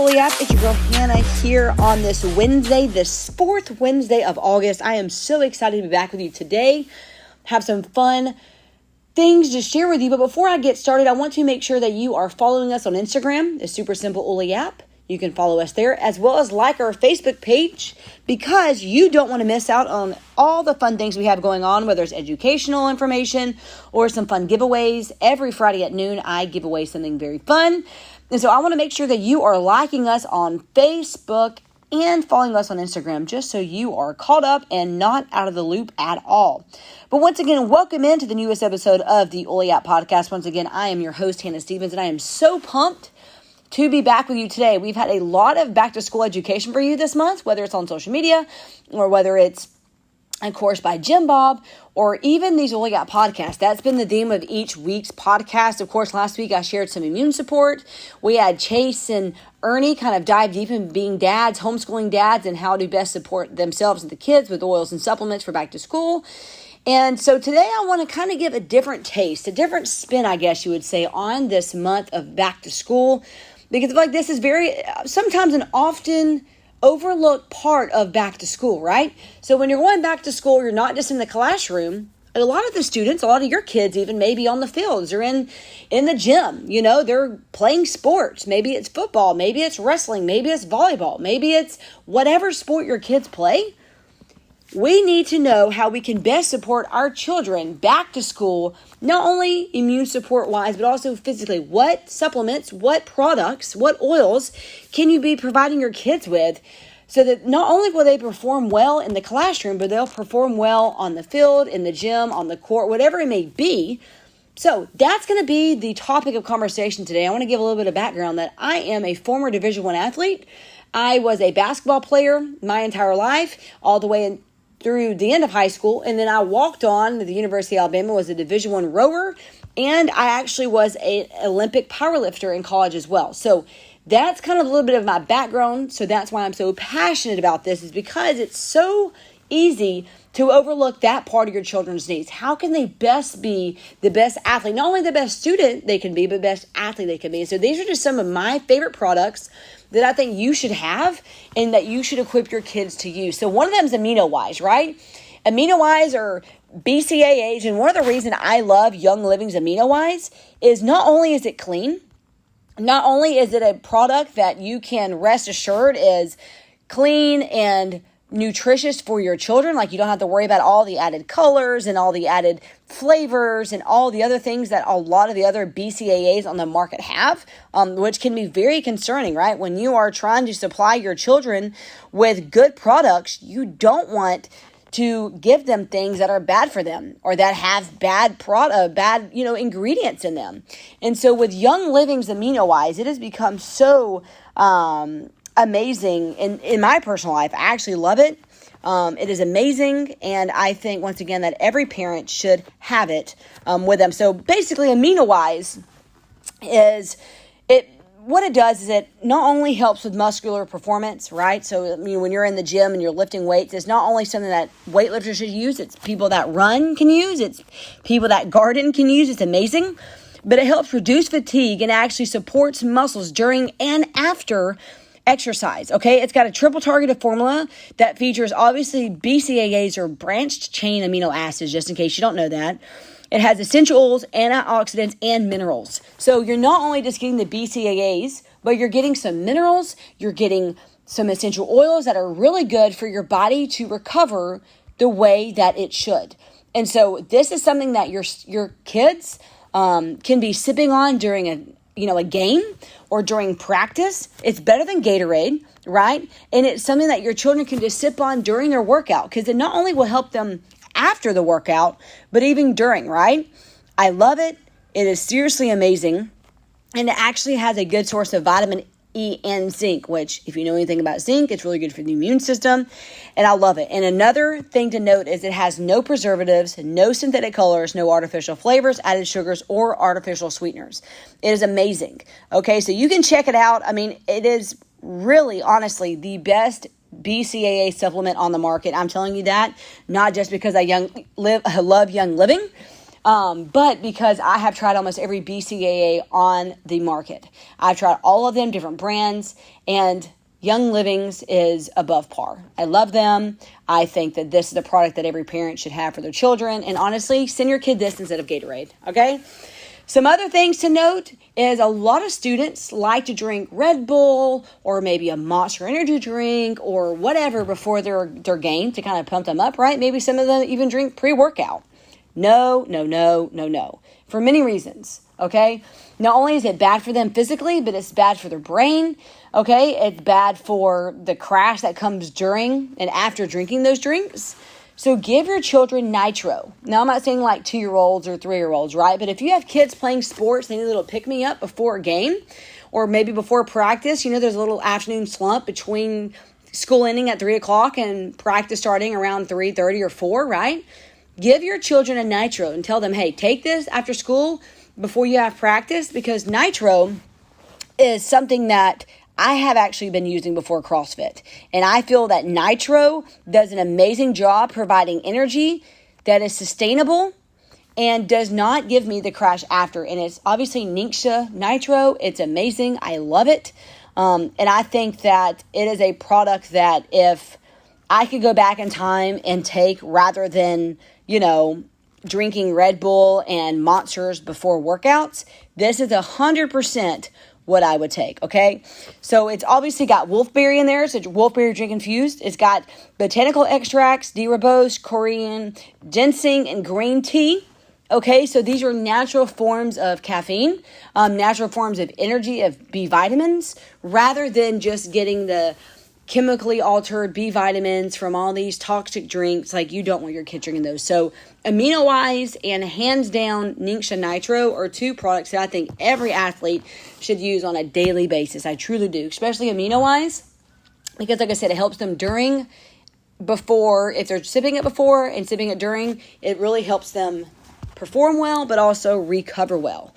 Simple App. It's your girl Hannah here on this Wednesday, this fourth Wednesday of August. I am so excited to be back with you today. Have some fun things to share with you. But before I get started, I want to make sure that you are following us on Instagram. It's Super Simple Uli App. You can follow us there, as well as like our Facebook page, because you don't want to miss out on all the fun things we have going on, whether it's educational information or some fun giveaways. Every Friday at noon, I give away something very fun. And so I want to make sure that you are liking us on Facebook and following us on Instagram, just so you are caught up and not out of the loop at all. But once again, welcome into the newest episode of the Uli App Podcast. Once again, I am your host, Hannah Stevens, and I am so pumped to be back with you today. We've had a lot of back to school education for you this month, whether it's on social media or whether it's a course by Jim Bob or even these Uli App podcasts. That's been the theme of each week's podcast. Of course, last week I shared some immune support. We had Chase and Ernie kind of dive deep in being dads, homeschooling dads, and how to best support themselves and the kids with oils and supplements for back to school. And so today I want to kind of give a different taste, a different spin, I guess you would say, on this month of back to school. Because I feel like this is sometimes an often overlooked part of back to school, right? So when you're going back to school, you're not just in the classroom. A lot of the students, a lot of your kids even maybe on the fields or in the gym, they're playing sports. Maybe it's football, maybe it's wrestling, maybe it's volleyball, maybe it's whatever sport your kids play. We need to know how we can best support our children back to school, not only immune support wise, but also physically. What supplements, what products, what oils can you be providing your kids with so that not only will they perform well in the classroom, but they'll perform well on the field, in the gym, on the court, whatever it may be. So that's going to be the topic of conversation today. I want to give a little bit of background that I am a former Division I athlete. I was a basketball player my entire life, all the way through the end of high school, and then I walked on to the University of Alabama, was a Division I rower, and I actually was an Olympic powerlifter in college as well. So that's kind of a little bit of my background. So that's why I'm so passionate about this, is because it's so easy to overlook that part of your children's needs. How can they best be the best athlete? Not only the best student they can be, but best athlete they can be. And so these are just some of my favorite products that I think you should have and that you should equip your kids to use. So one of them is AminoWise, right? AminoWise are BCAAs, and one of the reasons I love Young Living's AminoWise is not only is it clean, not only is it a product that you can rest assured is clean and nutritious for your children, like you don't have to worry about all the added colors and all the added flavors and all the other things that a lot of the other BCAAs on the market have, which can be very concerning, right? When you are trying to supply your children with good products, you don't want to give them things that are bad for them or that have bad ingredients in them. And so with Young Living's AminoWise, it has become so amazing in my personal life. I actually love it. It is amazing, and I think once again that every parent should have it with them. So basically, AminoWise is it. What it does is it not only helps with muscular performance, right? So when you're in the gym and you're lifting weights, it's not only something that weightlifters should use. It's people that run can use. It's people that garden can use. It's amazing. But it helps reduce fatigue and actually supports muscles during and after exercise, okay? It's got a triple targeted formula that features obviously BCAAs or branched chain amino acids, just in case you don't know that. It has essential oils, antioxidants, and minerals. So you're not only just getting the BCAAs, but you're getting some minerals, you're getting some essential oils that are really good for your body to recover the way that it should. And so this is something that your kids can be sipping on during a game or during practice. It's better than Gatorade, right? And it's something that your children can just sip on during their workout, because it not only will help them after the workout, but even during, right? I love it. It is seriously amazing. And it actually has a good source of vitamin E and zinc, which if you know anything about zinc, it's really good for the immune system. And I love it. And another thing to note is it has no preservatives, no synthetic colors, no artificial flavors, added sugars, or artificial sweeteners. It is amazing. Okay, so you can check it out. I mean, it is really, honestly, the best BCAA supplement on the market. I'm telling you that, not just because I love Young Living, But because I have tried almost every BCAA on the market, I've tried all of them, different brands, and Young Living's is above par. I love them. I think that this is a product that every parent should have for their children. And honestly, send your kid this instead of Gatorade, okay? Some other things to note is a lot of students like to drink Red Bull or maybe a Monster Energy drink or whatever before their game to kind of pump them up, right? Maybe some of them even drink pre-workout. No. For many reasons, okay? Not only is it bad for them physically, but it's bad for their brain, okay? It's bad for the crash that comes during and after drinking those drinks. So give your children Nitro. Now, I'm not saying like 2-year-olds or 3-year-olds, right? But if you have kids playing sports, they need a little pick-me-up before a game or maybe before practice. You know, there's a little afternoon slump between school ending at 3 o'clock and practice starting around 3:30 or 4, right? Give your children a Nitro and tell them, hey, take this after school before you have practice, because Nitro is something that I have actually been using before CrossFit. And I feel that Nitro does an amazing job providing energy that is sustainable and does not give me the crash after. And it's obviously Ningxia Nitro. It's amazing. I love it. And I think that it is a product that if I could go back in time and take, rather than, drinking Red Bull and Monsters before workouts, this is 100% what I would take, okay? So it's obviously got wolfberry in there. It's a wolfberry drink infused. It's got botanical extracts, D-ribose, Korean, ginseng, and green tea. Okay, so these are natural forms of caffeine, natural forms of energy, of B vitamins, rather than just getting the chemically altered B vitamins from all these toxic drinks. Like, you don't want your kid drinking those. So amino-wise and hands down, Ningxia Nitro are two products that I think every athlete should use on a daily basis. I truly do, especially amino-wise, because like I said, it helps them during, before, if they're sipping it before and sipping it during, it really helps them perform well, but also recover well.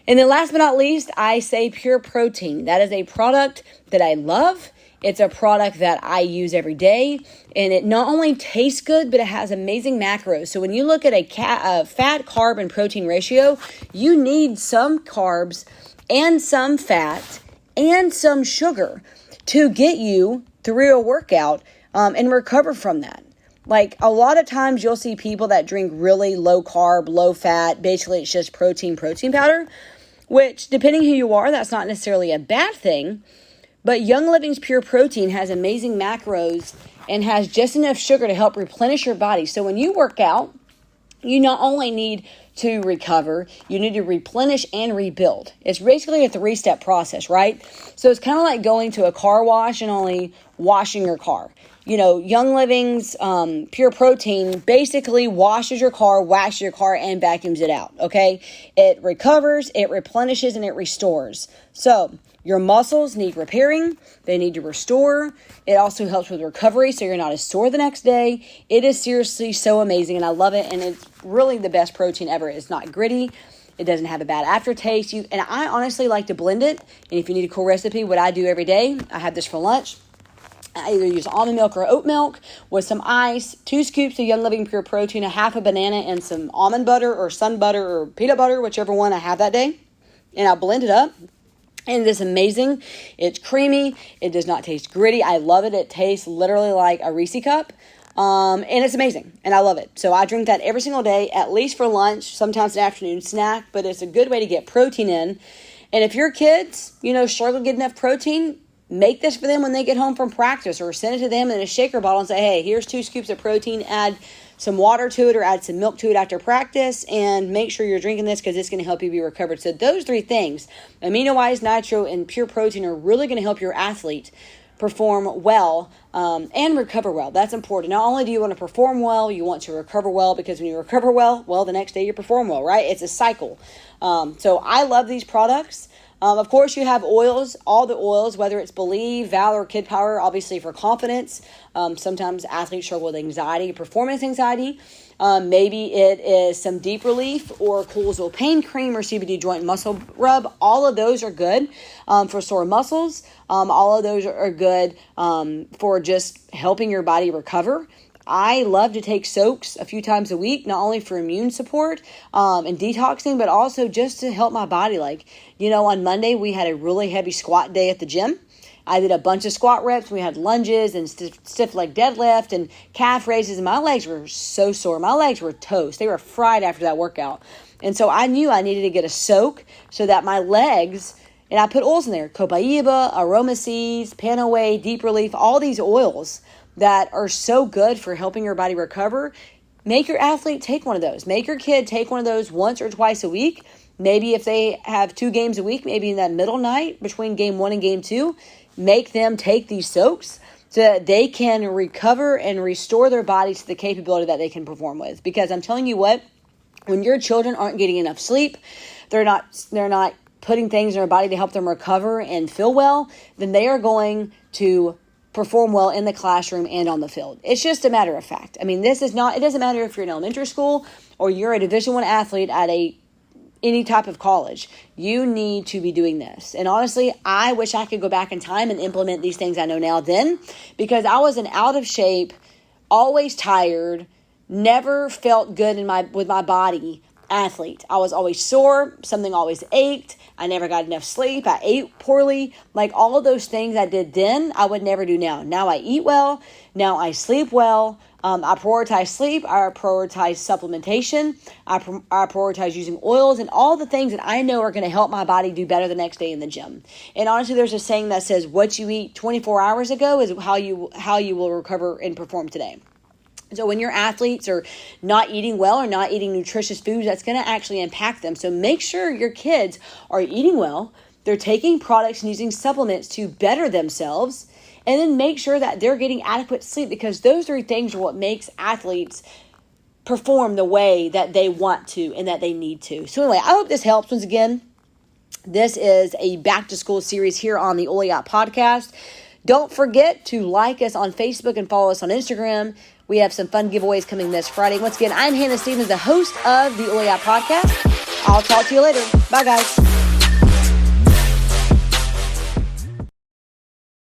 And then last but not least, I say Pure Protein. That is a product that I love. It's a product that I use every day, and it not only tastes good, but it has amazing macros. So when you look at a fat, carb, and protein ratio, you need some carbs and some fat and some sugar to get you through a workout and recover from that. Like, a lot of times you'll see people that drink really low carb, low fat, basically it's just protein powder, which, depending who you are, that's not necessarily a bad thing. But Young Living's Pure Protein has amazing macros and has just enough sugar to help replenish your body. So when you work out, you not only need to recover, you need to replenish and rebuild. It's basically a 3-step process, right? So it's kind of like going to a car wash and only washing your car. Young Living's Pure Protein basically washes your car, waxes your car, and vacuums it out, okay? It recovers, it replenishes, and it restores. So your muscles need repairing. They need to restore. It also helps with recovery, so you're not as sore the next day. It is seriously so amazing, and I love it, and it's really the best protein ever. It's not gritty. It doesn't have a bad aftertaste. And I honestly like to blend it, and if you need a cool recipe, what I do every day, I have this for lunch. I either use almond milk or oat milk with some ice, 2 scoops of Young Living Pure Protein, a half a banana, and some almond butter or sun butter or peanut butter, whichever one I have that day. And I'll blend it up. And it is amazing. It's creamy. It does not taste gritty. I love it. It tastes literally like a Reese cup. And it's amazing. And I love it. So I drink that every single day, at least for lunch, sometimes an afternoon snack. But it's a good way to get protein in. And if your kids, struggle to get enough protein, make this for them when they get home from practice, or send it to them in a shaker bottle and say, hey, here's 2 scoops of protein, add some water to it or add some milk to it after practice, and make sure you're drinking this because it's going to help you be recovered. So those 3 things, amino-wise, Nitro, and Pure Protein, are really going to help your athlete perform well and recover well. That's important. Not only do you want to perform well, you want to recover well, because when you recover well, the next day you perform well, right? It's a cycle. So I love these products. Of course, you have oils, all the oils, whether it's Believe, Valor, Kid Power, obviously for confidence. Sometimes athletes struggle with anxiety, performance anxiety. Maybe it is some Deep Relief or Coolsville Pain Cream or CBD Joint Muscle Rub. All of those are good for sore muscles. All of those are good for just helping your body recover. I love to take soaks a few times a week, not only for immune support and detoxing, but also just to help my body. Like, on Monday, we had a really heavy squat day at the gym. I did a bunch of squat reps. We had lunges and stiff leg deadlift and calf raises. And my legs were so sore. My legs were toast. They were fried after that workout. And so I knew I needed to get a soak so that my legs, and I put oils in there, Copaiba, Aroma Seeds, Panaway, Deep Relief, all these oils that are so good for helping your body recover. Make your athlete take one of those. Make your kid take one of those once or twice a week. Maybe if they have 2 games a week, maybe in that middle night between game 1 and game 2, make them take these soaks so that they can recover and restore their body to the capability that they can perform with. Because I'm telling you what, when your children aren't getting enough sleep, they're not putting things in their body to help them recover and feel well, then they are going to perform well in the classroom and on the field. It's just a matter of fact. I mean, it doesn't matter if you're in elementary school or you're a Division I athlete at any type of college. You need to be doing this. And honestly, I wish I could go back in time and implement these things I know now then, because I was an out of shape, always tired, never felt good with my body athlete. I was always sore. Something always ached. I never got enough sleep. I ate poorly. Like all of those things I did then, I would never do now. Now I eat well. Now I sleep well. I prioritize sleep. I prioritize supplementation. I prioritize using oils and all the things that I know are going to help my body do better the next day in the gym. And honestly, there's a saying that says, what you eat 24 hours ago is how you will recover and perform today. So when your athletes are not eating well or not eating nutritious foods, that's going to actually impact them. So make sure your kids are eating well, they're taking products and using supplements to better themselves, and then make sure that they're getting adequate sleep, because those 3 things are what makes athletes perform the way that they want to and that they need to. So anyway, I hope this helps. Once again, this is a back to school series here on the Ole Out Podcast. Don't forget to like us on Facebook and follow us on Instagram. We have some fun giveaways coming this Friday. Once again, I'm Hannah Stevens, the host of the Ole Out Podcast. I'll talk to you later. Bye, guys.